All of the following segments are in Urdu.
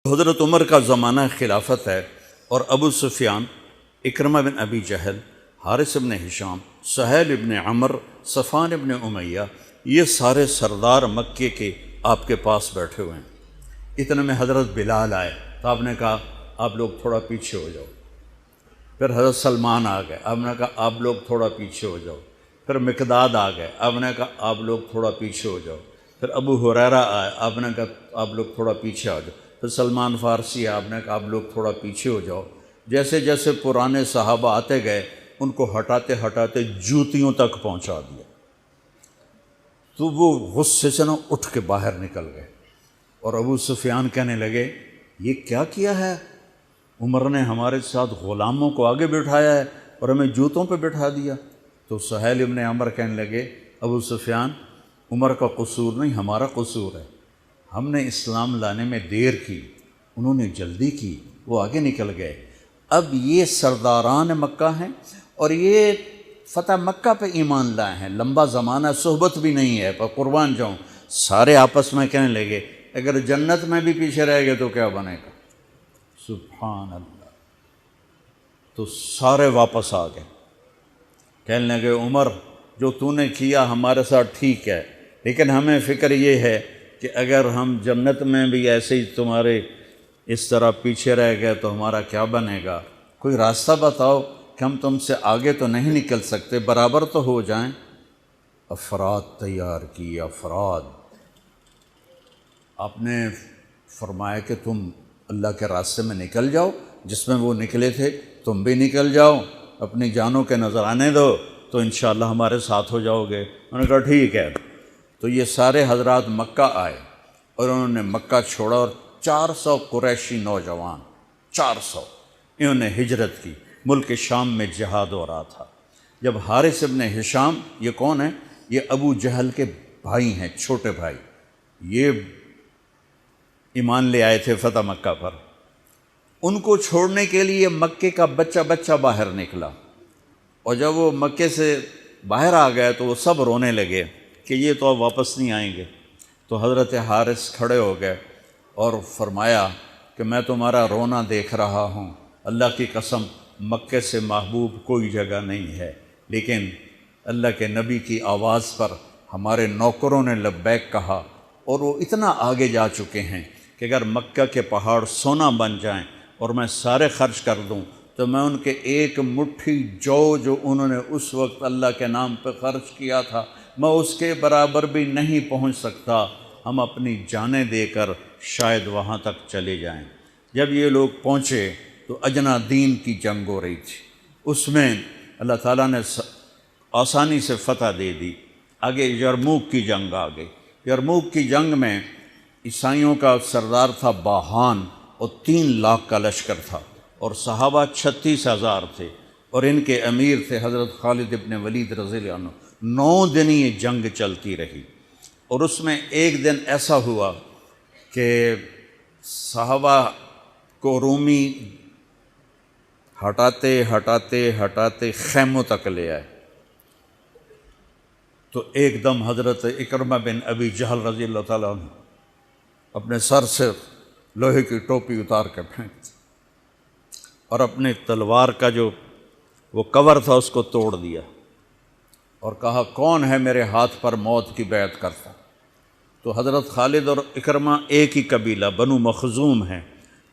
حضرت عمر کا زمانہ خلافت ہے اور ابو سفیان، اکرمہ بن ابی جہل، حارث بن ہشام، سہیل بن عمر، صفوان بن امیہ، یہ سارے سردار مکے کے آپ کے پاس بیٹھے ہوئے ہیں۔ اتنے میں حضرت بلال آئے تو آپ نے کہا آپ لوگ تھوڑا پیچھے ہو جاؤ۔ پھر حضرت سلمان آ گئے، آپ نے کہا آپ لوگ تھوڑا پیچھے ہو جاؤ۔ پھر مقداد آ گئے، آپ نے کہا آپ لوگ تھوڑا پیچھے ہو جاؤ۔ پھر ابو ہریرہ آئے، آپ نے کہا آپ لوگ تھوڑا پیچھے آ جاؤ۔ پھر سلمان فارسی آئے، آپ نے کہا آپ لوگ تھوڑا پیچھے ہو جاؤ۔ جیسے جیسے پرانے صحابہ آتے گئے ان کو ہٹاتے ہٹاتے جوتیوں تک پہنچا دیا، تو وہ غصے سے اٹھ کے باہر نکل گئے۔ اور ابو سفیان کہنے لگے یہ کیا کیا ہے، عمر نے ہمارے ساتھ غلاموں کو آگے بٹھایا ہے اور ہمیں جوتوں پہ بٹھا دیا۔ تو سہیل ابن عمر کہنے لگے ابو سفیان، عمر کا قصور نہیں ہمارا قصور ہے، ہم نے اسلام لانے میں دیر کی، انہوں نے جلدی کی، وہ آگے نکل گئے۔ اب یہ سرداران مکہ ہیں اور یہ فتح مکہ پہ ایمان لائے ہیں، لمبا زمانہ صحبت بھی نہیں ہے، پر قربان جاؤں سارے آپس میں کہنے لگے اگر جنت میں بھی پیچھے رہ گئے تو کیا بنے گا؟ سبحان اللہ۔ تو سارے واپس آ گئے، کہنے لگے عمر جو تو نے کیا ہمارے ساتھ ٹھیک ہے، لیکن ہمیں فکر یہ ہے کہ اگر ہم جنت میں بھی ایسے ہی تمہارے اس طرح پیچھے رہ گئے تو ہمارا کیا بنے گا؟ کوئی راستہ بتاؤ کہ ہم تم سے آگے تو نہیں نکل سکتے، برابر تو ہو جائیں۔ افراد تیار کی، افراد۔ آپ نے فرمایا کہ تم اللہ کے راستے میں نکل جاؤ، جس میں وہ نکلے تھے تم بھی نکل جاؤ، اپنی جانوں کے نذرانے دو تو انشاءاللہ ہمارے ساتھ ہو جاؤ گے۔ انہوں نے کہا ٹھیک ہے۔ تو یہ سارے حضرات مکہ آئے اور انہوں نے مکہ چھوڑا اور 400 قریشی نوجوان، 400 انہوں نے ہجرت کی، ملک شام میں جہاد ہو رہا تھا۔ جب حارث ابن ہشام، یہ کون ہے؟ یہ ابو جہل کے بھائی ہیں، چھوٹے بھائی، یہ ایمان لے آئے تھے فتح مکہ پر۔ ان کو چھوڑنے کے لیے مکے کا بچہ بچہ باہر نکلا، اور جب وہ مکے سے باہر آ گئے تو وہ سب رونے لگے کہ یہ تو اب واپس نہیں آئیں گے۔ تو حضرت حارث کھڑے ہو گئے اور فرمایا کہ میں تمہارا رونا دیکھ رہا ہوں، اللہ کی قسم مکے سے محبوب کوئی جگہ نہیں ہے، لیکن اللہ کے نبی کی آواز پر ہمارے نوکروں نے لبیک کہا اور وہ اتنا آگے جا چکے ہیں کہ اگر مکہ کے پہاڑ سونا بن جائیں اور میں سارے خرچ کر دوں تو میں ان کے ایک مٹھی جو انہوں نے اس وقت اللہ کے نام پہ خرچ کیا تھا میں اس کے برابر بھی نہیں پہنچ سکتا، ہم اپنی جانیں دے کر شاید وہاں تک چلے جائیں۔ جب یہ لوگ پہنچے تو اجنا دین کی جنگ ہو رہی تھی، اس میں اللہ تعالیٰ نے آسانی سے فتح دے دی۔ آگے یرموک کی جنگ آ گئی۔ یرموک کی جنگ میں عیسائیوں کا سردار تھا باہان اور 3 لاکھ کا لشکر تھا، اور صحابہ 36,000 تھے، اور ان کے امیر تھے حضرت خالد ابن ولید رضی اللہ عنہ۔ 9 دن یہ جنگ چلتی رہی، اور اس میں ایک دن ایسا ہوا کہ صحابہ کو رومی ہٹاتے ہٹاتے ہٹاتے خیموں تک لے آئے۔ تو ایک دم حضرت اکرمہ بن ابی جہل رضی اللہ تعالیٰ عنہ اپنے سر سے لوہے کی ٹوپی اتار کے پھینک دی اور اپنے تلوار کا جو وہ کور تھا اس کو توڑ دیا اور کہا کون ہے میرے ہاتھ پر موت کی بیعت کرتا؟ تو حضرت خالد اور اکرمہ ایک ہی قبیلہ بنو مخزوم ہیں،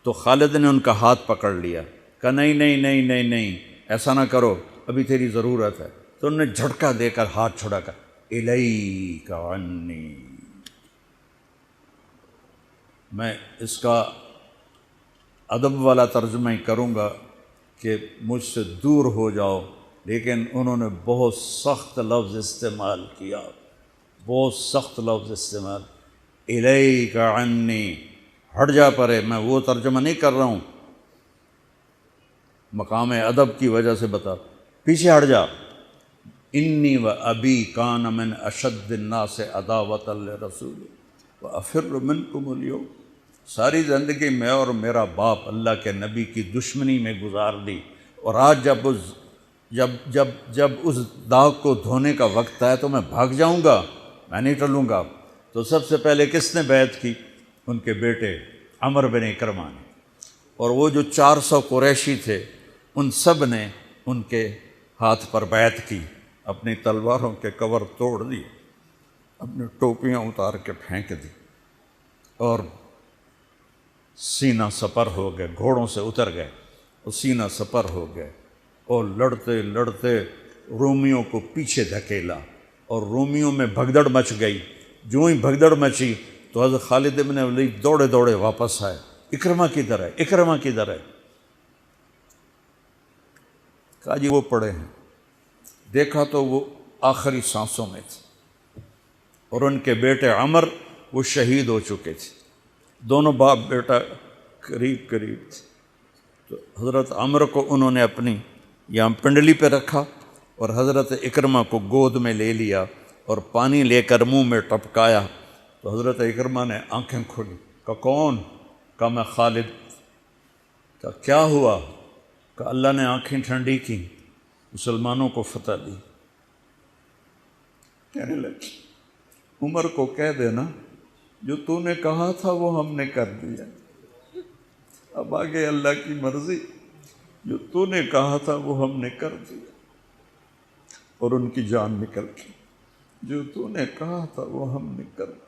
تو خالد نے ان کا ہاتھ پکڑ لیا، کہا نہیں نہیں نہیں نہیں نہیں ایسا نہ کرو، ابھی تیری ضرورت ہے۔ تو انہوں نے جھٹکا دے کر ہاتھ چھڑا کر الیک عنی، میں اس کا ادب والا ترجمہ ہی کروں گا کہ مجھ سے دور ہو جاؤ، لیکن انہوں نے بہت سخت لفظ استعمال کیا، بہت سخت لفظ استعمال، الیک عنی، ہٹ جا پرے۔ میں وہ ترجمہ نہیں کر رہا ہوں، مقام ادب کی وجہ سے بتا، پیچھے ہٹ جا۔ انی و ابی کان من اشد الناس عداوۃ لرسول وافر منکم اليوم، ساری زندگی میں اور میرا باپ اللہ کے نبی کی دشمنی میں گزار دی، اور آج جب اس داغ کو دھونے کا وقت آئے تو میں بھاگ جاؤں گا، میں نہیں ٹلوں گا۔ تو سب سے پہلے کس نے بیعت کی؟ ان کے بیٹے عمر بن اکرمہ نے، اور وہ جو 400 قریشی تھے ان سب نے ان کے ہاتھ پر بیعت کی، اپنی تلواروں کے کور توڑ دیے، اپنی ٹوپیاں اتار کے پھینک دی، اور سینہ سپر ہو گئے، گھوڑوں سے اتر گئے اور سینہ سپر ہو گئے، اور لڑتے لڑتے رومیوں کو پیچھے دھکیلا، اور رومیوں میں بھگدڑ مچ گئی۔ جو ہی بھگدڑ مچی تو حضرت خالد بن ولید دوڑے دوڑے واپس آئے، اکرمہ کدھر ہے، اکرمہ کدھر ہے؟ کہا جی وہ پڑے ہیں۔ دیکھا تو وہ آخری سانسوں میں تھے، اور ان کے بیٹے عمر وہ شہید ہو چکے تھے، دونوں باپ بیٹا قریب قریب تھے۔ تو حضرت عمر کو انہوں نے اپنی یہاں پنڈلی پہ رکھا، اور حضرت اکرمہ کو گود میں لے لیا اور پانی لے کر منہ میں ٹپکایا۔ تو حضرت اکرمہ نے آنکھیں کھولی، کہا کون؟ کہا میں خالد۔ کہا کیا ہوا؟ کہ اللہ نے آنکھیں ٹھنڈی کی، مسلمانوں کو فتح دی۔ کہنے لگے عمر کو کہہ دینا جو تو نے کہا تھا وہ ہم نے کر دیا، اب آگے اللہ کی مرضی، جو تو نے کہا تھا وہ ہم نے کر دیا۔ اور ان کی جان نکل گئی، جو تو نے کہا تھا وہ ہم نے کر دیا،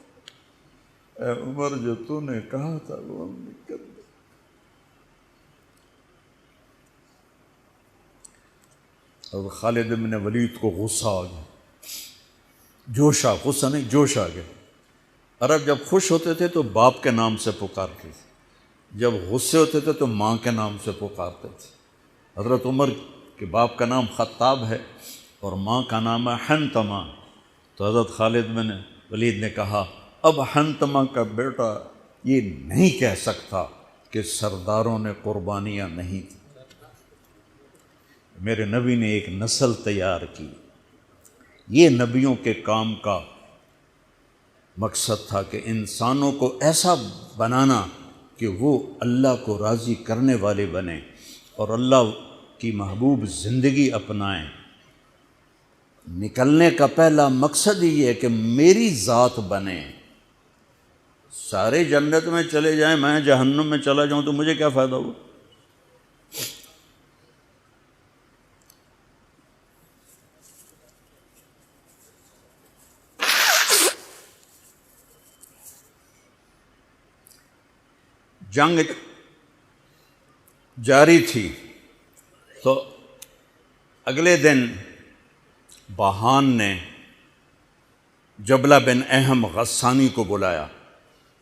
اے عمر جو تو نے کہا تھا وہ ہم نے کر دیا۔ اور خالد بن ولید کو غصہ آ گیا، جوش آ، غصہ نہیں جوش آ گیا۔ عرب جب خوش ہوتے تھے تو باپ کے نام سے پکارتے تھے، جب غصے ہوتے تھے تو ماں کے نام سے پکارتے تھے۔ حضرت عمر کے باپ کا نام خطاب ہے اور ماں کا نام ہے حنتمہ۔ تو حضرت خالد بن ولید نے کہا اب حنتمہ کا بیٹا یہ نہیں کہہ سکتا کہ سرداروں نے قربانیاں نہیں تھیں۔ میرے نبی نے ایک نسل تیار کی، یہ نبیوں کے کام کا مقصد تھا کہ انسانوں کو ایسا بنانا کہ وہ اللہ کو راضی کرنے والے بنیں اور اللہ کی محبوب زندگی اپنائیں۔ نکلنے کا پہلا مقصد ہی ہے کہ میری ذات بنے، سارے جنت میں چلے جائیں میں جہنم میں چلا جاؤں تو مجھے کیا فائدہ ہوا؟ جنگ جاری تھی تو اگلے دن بہان نے جبلہ بن اہم غسانی کو بلایا۔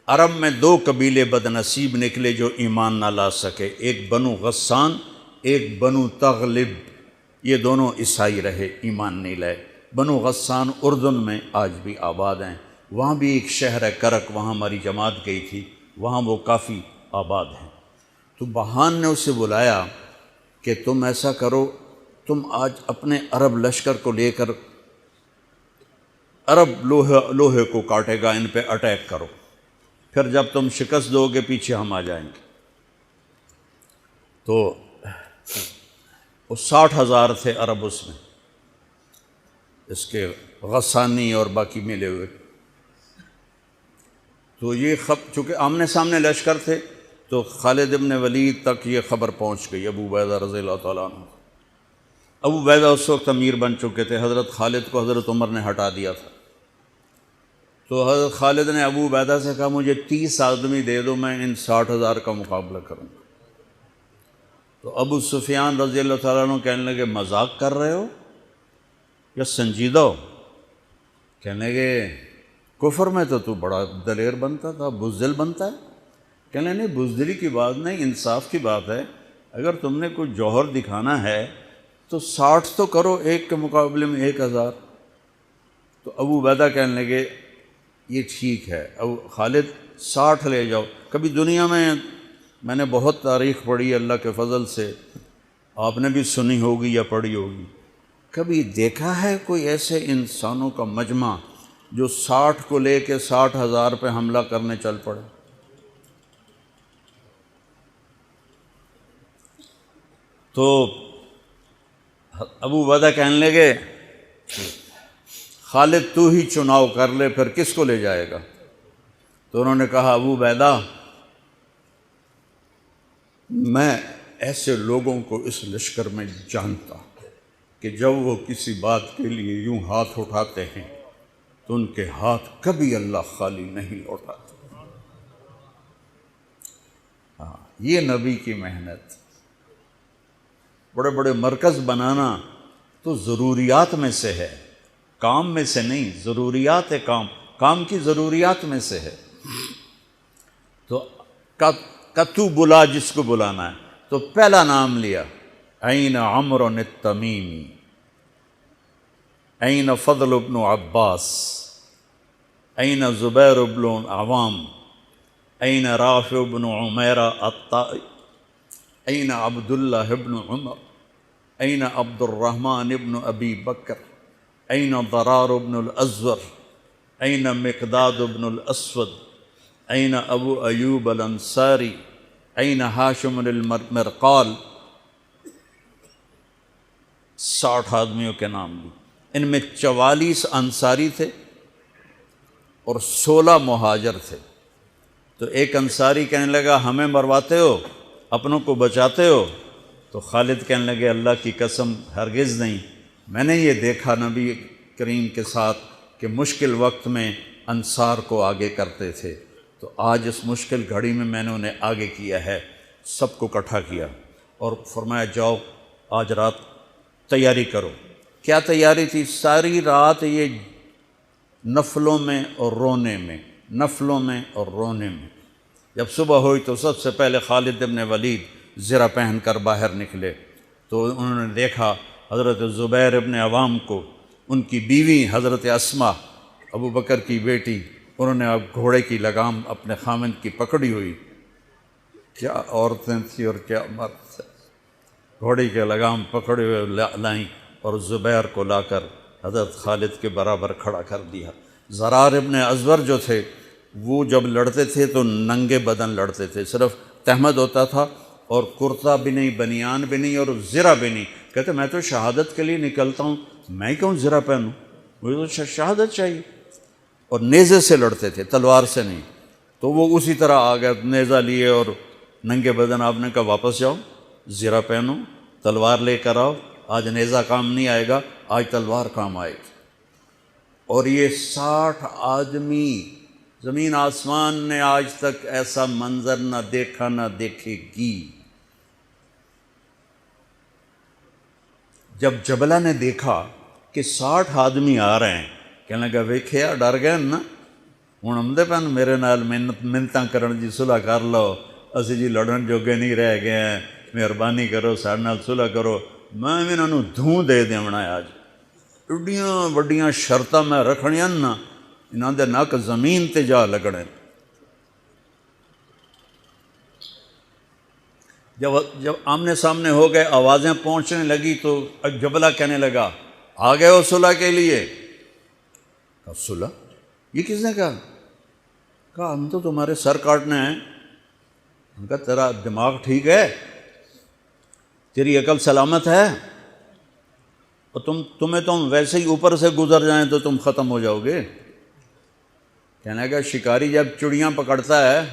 عرب میں 2 قبیلے بد نصیب نکلے جو ایمان نہ لا سکے، ایک بنو غسان، ایک بنو تغلب، یہ دونوں عیسائی رہے، ایمان نہیں لائے۔ بنو غسان اردن میں آج بھی آباد ہیں، وہاں بھی ایک شہر ہے کرک، وہاں ہماری جماعت گئی تھی، وہاں وہ کافی آباد ہیں۔ تو بہان نے اسے بلایا کہ تم ایسا کرو، تم آج اپنے عرب لشکر کو لے کر عرب لوہے کو کاٹے گا، ان پہ اٹیک کرو، پھر جب تم شکست دو گے پیچھے ہم آ جائیں گے۔ تو وہ 60,000 تھے عرب اس میں، اس کے غسانی اور باقی ملے ہوئے۔ تو یہ چونکہ آمنے سامنے لشکر تھے تو خالد بن ولید تک یہ خبر پہنچ گئی، ابو عبیدہ رضی اللہ تعالیٰ عنہ۔ ابو عبیدہ اس وقت امیر بن چکے تھے، حضرت خالد کو حضرت عمر نے ہٹا دیا تھا۔ تو حضرت خالد نے ابو عبیدہ سے کہا مجھے 30 آدمی دے دو، میں ان 60,000 کا مقابلہ کروں گا۔ تو ابو سفیان رضی اللہ تعالیٰ عنہ کہنے لگے مذاق کر رہے ہو یا سنجیدہ ہو؟ کہنے لگے کفر میں تو بڑا دلیر بنتا تھا، بزدل بنتا ہے۔ کہنے نہیں، بزدلی کی بات نہیں، انصاف کی بات ہے۔ اگر تم نے کوئی جوہر دکھانا ہے تو 60 تو کرو، ایک کے مقابلے میں 1,000۔ تو ابو عبیدہ کہنے لگے یہ ٹھیک ہے، ابو خالد 60 لے جاؤ۔ کبھی دنیا میں نے بہت تاریخ پڑھی اللہ کے فضل سے، آپ نے بھی سنی ہوگی یا پڑھی ہوگی، کبھی دیکھا ہے کوئی ایسے انسانوں کا مجمع جو 60 کو لے کے 60,000 پہ حملہ کرنے چل پڑے؟ تو ابو عبیدہ کہنے لگے خالد تو ہی چناؤ کر لے، پھر کس کو لے جائے گا؟ تو انہوں نے کہا ابو عبیدہ میں ایسے لوگوں کو اس لشکر میں جانتا ہوں کہ جب وہ کسی بات کے لیے یوں ہاتھ اٹھاتے ہیں تو ان کے ہاتھ کبھی اللہ خالی نہیں لوٹاتے۔ ہاں، یہ نبی کی محنت۔ بڑے بڑے مرکز بنانا تو ضروریات میں سے ہے، کام میں سے نہیں، ضروریات ہے، کام کی ضروریات میں سے ہے۔ تو تو بلا جس کو بلانا ہے، تو پہلا نام لیا، این عمرو التمیمی، این فضل بن عباس، این زبیر بن عوام، این رافع بن عمیرہ الطائی، این عبداللہ بن عمر، این عبد الرحمن بن ابی بکر، این ضرار بن الازور، این مقداد بن الاسود، این ابو ایوب الانصاری، این ہاشم المرقال۔ 60 آدمیوں کے نام لی۔ ان میں 44 انصاری تھے اور 16 مہاجر تھے۔ تو ایک انصاری کہنے لگا ہمیں مرواتے ہو، اپنوں کو بچاتے ہو؟ تو خالد کہنے لگے اللہ کی قسم ہرگز نہیں، میں نے یہ دیکھا نبی کریم کے ساتھ کہ مشکل وقت میں انصار کو آگے کرتے تھے، تو آج اس مشکل گھڑی میں نے انہیں آگے کیا ہے۔ سب کو اکٹھا کیا اور فرمایا جاؤ آج رات تیاری کرو۔ کیا تیاری تھی؟ ساری رات یہ نفلوں میں اور رونے میں، نفلوں میں اور رونے میں۔ جب صبح ہوئی تو سب سے پہلے خالد بن ولید زرہ پہن کر باہر نکلے، تو انہوں نے دیکھا حضرت زبیر بن عوام کو، ان کی بیوی حضرت اسماء ابو بکر کی بیٹی، انہوں نے اب گھوڑے کی لگام اپنے خامند کی پکڑی ہوئی۔ کیا عورتیں تھیں اور کیا مرد تھے، گھوڑے کی لگام پکڑے ہوئے لائیں اور زبیر کو لا کر حضرت خالد کے برابر کھڑا کر دیا۔ ضرار ابن ازور جو تھے وہ جب لڑتے تھے تو ننگے بدن لڑتے تھے، صرف تہمد ہوتا تھا اور کرتا بھی نہیں، بنیان بھی نہیں اور زرہ بھی نہیں۔ کہتے میں تو شہادت کے لیے نکلتا ہوں، میں کیوں زرہ پہنوں، مجھے تو شہادت چاہیے۔ اور نیزے سے لڑتے تھے، تلوار سے نہیں۔ تو وہ اسی طرح آ گئے، نیزہ لیے اور ننگے بدن۔ آپ نے کہا واپس جاؤ، زرہ پہنو، تلوار لے کر آؤ، آج نیزہ کام نہیں آئے گا، آج تلوار کام آئے گی۔ اور یہ 60 آدمی، زمین آسمان نے آج تک ایسا منظر نہ دیکھا نہ دیکھے گی۔ جب جبلہ نے دیکھا کہ 60 آدمی آ رہے ہیں، کہنے لگا ویکھیا ڈر گئے نا، ہوں آمدے پن میرے نال منتاں کرن جی صلح کر لو، اسی جی لڑن جوگے نہیں رہ گئے ہیں، مہربانی کرو ساڈے نال صلح کرو، میں انہاں نوں دھوں دے دیونا ہے۔ آج ایڈیاں وڈیاں شرطاں میں رکھنیاں نا، انہاں دے نک زمین تے جا لگنے۔ جب آمنے سامنے ہو گئے، آوازیں پہنچنے لگی تو جبلہ کہنے لگا آ گئے ہو صلح کے لیے؟ کہا صلح؟ یہ کس نے کہا؟ کہا ہم تو تمہارے سر کاٹنے ہیں۔ ان کا تیرا دماغ ٹھیک ہے؟ تیری عقل سلامت ہے؟ اور تمہیں تم ویسے ہی اوپر سے گزر جائیں تو تم ختم ہو جاؤ گے۔ کہنے لگا شکاری جب چڑیاں پکڑتا ہے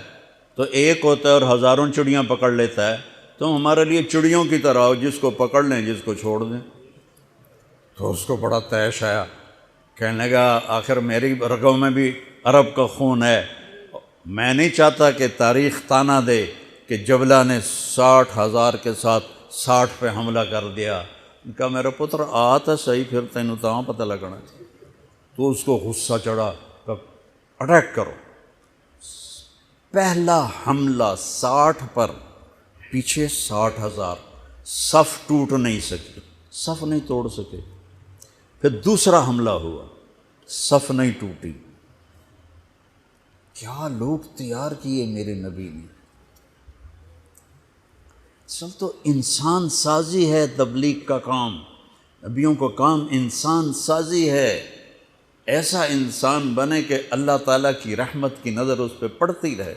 تو ایک ہوتا ہے اور ہزاروں چڑیاں پکڑ لیتا ہے، تم ہمارے لیے چڑیوں کی طرح ہو، جس کو پکڑ لیں جس کو چھوڑ دیں۔ تو اس کو بڑا طیش آیا، کہنے لگا آخر میری رگوں میں بھی عرب کا خون ہے، میں نہیں چاہتا کہ تاریخ تانا دے کہ جبلہ نے 60,000 کے ساتھ 60 پہ حملہ کر دیا۔ ان کا میرا پتر آ تو صحیح، پھر تینوں تو پتہ لگنا۔ تو اس کو غصہ چڑھا، اٹیک کرو۔ پہلا حملہ 60 پر، پیچھے 60,000، صف ٹوٹ نہیں سکے، صف نہیں توڑ سکے۔ پھر دوسرا حملہ ہوا، صف نہیں ٹوٹی۔ کیا لوگ تیار کیے میرے نبی نے۔ اصل تو انسان سازی ہے تبلیغ کا کام، نبیوں کا کام انسان سازی ہے۔ ایسا انسان بنے کہ اللہ تعالیٰ کی رحمت کی نظر اس پہ پڑتی رہے۔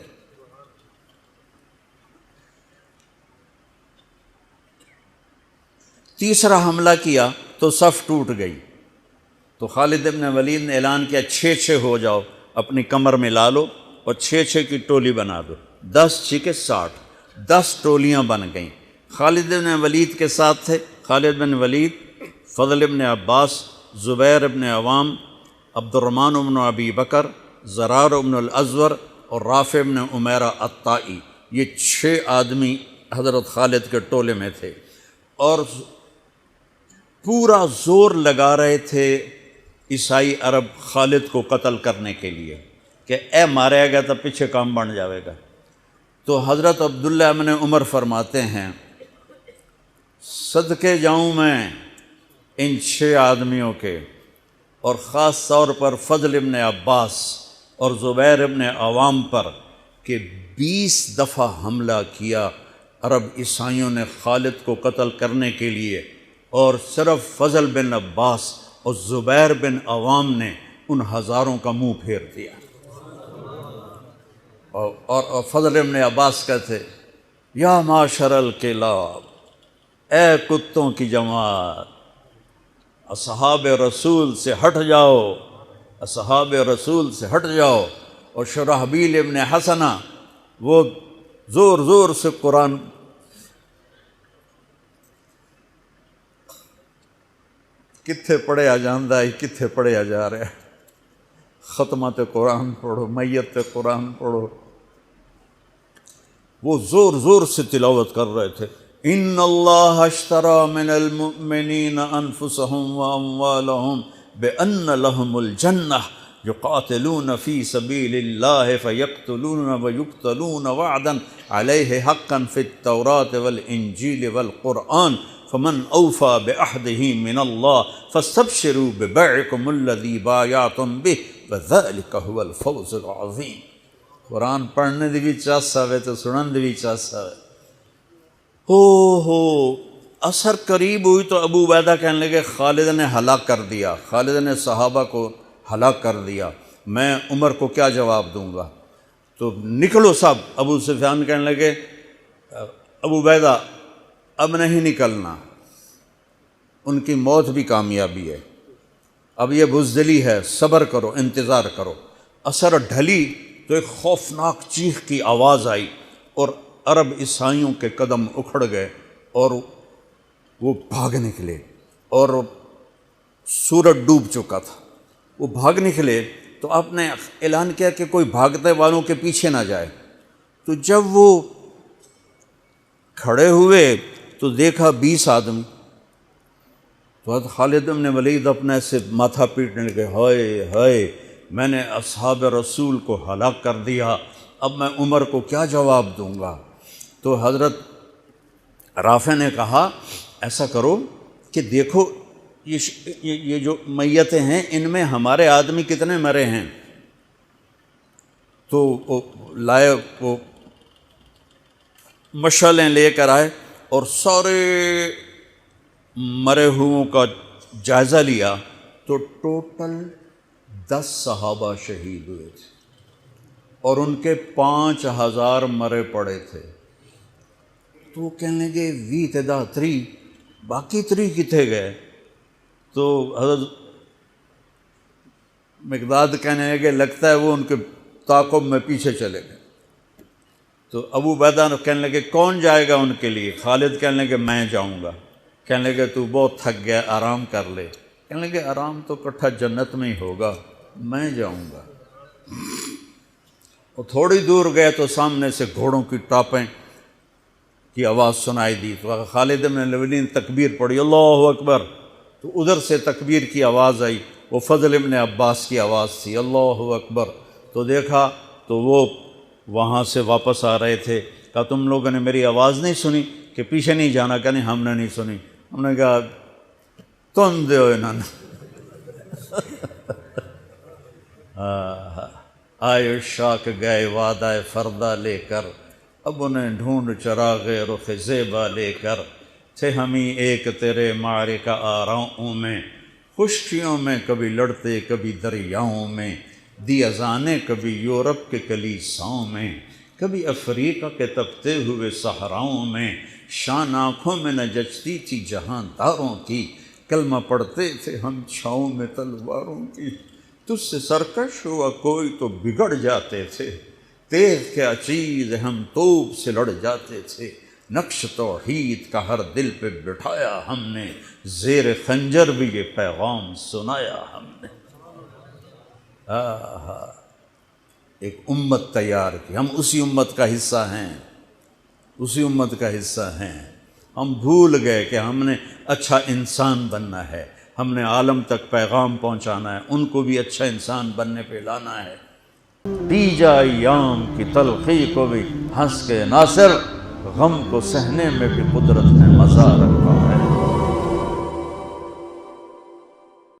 تیسرا حملہ کیا تو صف ٹوٹ گئی، تو خالد بن ولید نے اعلان کیا 6 ہو جاؤ، اپنی کمر میں لا لو اور 6 کی ٹولی بنا دو، 10 6 60۔ 10 ٹولیاں بن گئیں۔ خالد بن ولید کے ساتھ تھے خالد بن ولید، فضل بن عباس، زبیر بن عوام، عبد الرحمن بن ابی بکر، زرار بن الازور اور رافع بن عمیرہ الطائی۔ یہ 6 آدمی حضرت خالد کے ٹولے میں تھے، اور پورا زور لگا رہے تھے عیسائی عرب خالد کو قتل کرنے کے لیے کہ اے ماریا گیا تو پیچھے کام بن جاوے گا۔ تو حضرت عبداللہ بن عمر فرماتے ہیں صدقے جاؤں میں ان 6 آدمیوں کے، اور خاص طور پر فضل بن عباس اور زبیر بن عوام پر، کہ 20 دفعہ حملہ کیا عرب عیسائیوں نے خالد کو قتل کرنے کے لیے، اور صرف فضل بن عباس اور زبیر بن عوام نے ان ہزاروں کا منہ پھیر دیا۔ اور فضل بن عباس کہتے یا معاشر الکلاب، اے کتوں کی جماعت، اصحاب رسول سے ہٹ جاؤ، اصحاب رسول سے ہٹ جاؤ۔ اور شرحبیل ابن حسنہ وہ زور زور سے قرآن کتھے پڑھیا جاندہ ہے، کتھے پڑھیا جا رہا ہے، ختمات قرآن پڑھو، میت قرآن پڑھو، وہ زور زور سے تلاوت کر رہے تھے۔ ان اللہ اشترى من المؤمنین انفسهم واموالهم بان لهم الجنہ یقاتلون فی سبیل اللہ فیقتلون ویقتلون وعدا علیہ حقا فی التوراة والانجیل والقرآن فمن اوفى بعہدہ من اللہ فاستبشروا ببیعکم الذی بایعتم بہ وذلک هو الفوز العظیم۔ قرآن پڑھنے دی بھی چاس آوے تو سنن دی بھی چاس آوے۔ ہو اثر قریب ہوئی تو ابو عبیدہ کہنے لگے خالد نے ہلاک کر دیا، خالد نے صحابہ کو ہلاک کر دیا، میں عمر کو کیا جواب دوں گا؟ تو نکلو سب۔ ابو سفیان کہنے لگے ابو عبیدہ اب نہیں نکلنا، ان کی موت بھی کامیابی ہے، اب یہ بزدلی ہے، صبر کرو، انتظار کرو۔ اثر ڈھلی تو ایک خوفناک چیخ کی آواز آئی، اور عرب عیسائیوں کے قدم اکھڑ گئے، اور وہ بھاگ نکلے، اور سورج ڈوب چکا تھا، وہ بھاگ نکلے۔ تو آپ نے اعلان کیا کہ کوئی بھاگتے والوں کے پیچھے نہ جائے۔ تو جب وہ کھڑے ہوئے تو دیکھا 20 آدمی۔ تو حضرت خالد بن ولید اپنے سے ماتھا پیٹنے لگے، ہائے ہائے، میں نے اصحاب رسول کو ہلاک کر دیا، اب میں عمر کو کیا جواب دوں گا؟ تو حضرت رافع نے کہا ایسا کرو کہ دیکھو یہ جو میتیں ہیں ان میں ہمارے آدمی کتنے مرے ہیں؟ تو وہ لائے، وہ مشعلیں لے کر آئے اور سارے مرے ہوئوں کا جائزہ لیا، تو ٹوٹل 10 صحابہ شہید ہوئے تھے، اور ان کے 5000 مرے پڑے تھے۔ تو وہ کہنے لگے وی تدا 3، باقی 3 کتنے گئے؟ تو حضرت مقداد کہنے لگے لگتا ہے وہ ان کے تعاقب میں پیچھے چلے گئے۔ تو ابو عبیدہ کہنے لگے کون جائے گا ان کے لیے؟ خالد کہنے لگے میں جاؤں گا۔ کہنے لگے تو بہت تھک گیا، آرام کر لے۔ کہنے لگے آرام تو کٹھا جنت میں ہی ہوگا، میں جاؤں گا۔ وہ تھوڑی دور گئے تو سامنے سے گھوڑوں کی ٹاپیں کی آواز سنائی دی، تو خالد بن ولید نے تکبیر پڑھی، اللہ اکبر۔ تو ادھر سے تکبیر کی آواز آئی، وہ فضل بن عباس کی آواز تھی، اللہ اکبر۔ تو دیکھا تو وہ وہاں سے واپس آ رہے تھے۔ کہا تم لوگوں نے میری آواز نہیں سنی کہ پیچھے نہیں جانا؟ کہ نہیں ہم نے نہیں سنی۔ ہم نے کہا تم دے انہوں نے آئے شاک گئے وعدہ فردہ لے کر، اب انہیں ڈھونڈ چراغ رخ زیبا لے کر، تھے ہمیں ایک تیرے معرکہ آراؤں میں، خشکیوں میں کبھی لڑتے کبھی دریاؤں میں، دی اذانیں کبھی یورپ کے کلیساؤں میں، کبھی افریقہ کے تپتے ہوئے صحراؤں میں، شان آنکھوں میں نہ جچتی تھی جہانداروں کی، کلمہ پڑھتے تھے ہم چھاؤں میں تلواروں کی، تجھ سے سرکش ہوا کوئی تو بگڑ جاتے تھے، تیغ کے عچیز ہم توپ سے لڑ جاتے تھے، نقش توحید کا ہر دل پہ بٹھایا ہم نے، زیر خنجر بھی یہ پیغام سنایا ہم نے۔ ایک امت تیار کی، ہم اسی امت کا حصہ ہیں، اسی امت کا حصہ ہیں۔ ہم بھول گئے کہ ہم نے اچھا انسان بننا ہے، ہم نے عالم تک پیغام پہنچانا ہے، ان کو بھی اچھا انسان بننے پہ لانا ہے۔ پی جا ایام کی تلخی کو بھی ہنس کے ناصر، غم کو سہنے میں بھی قدرت نے مزہ رکھا ہے۔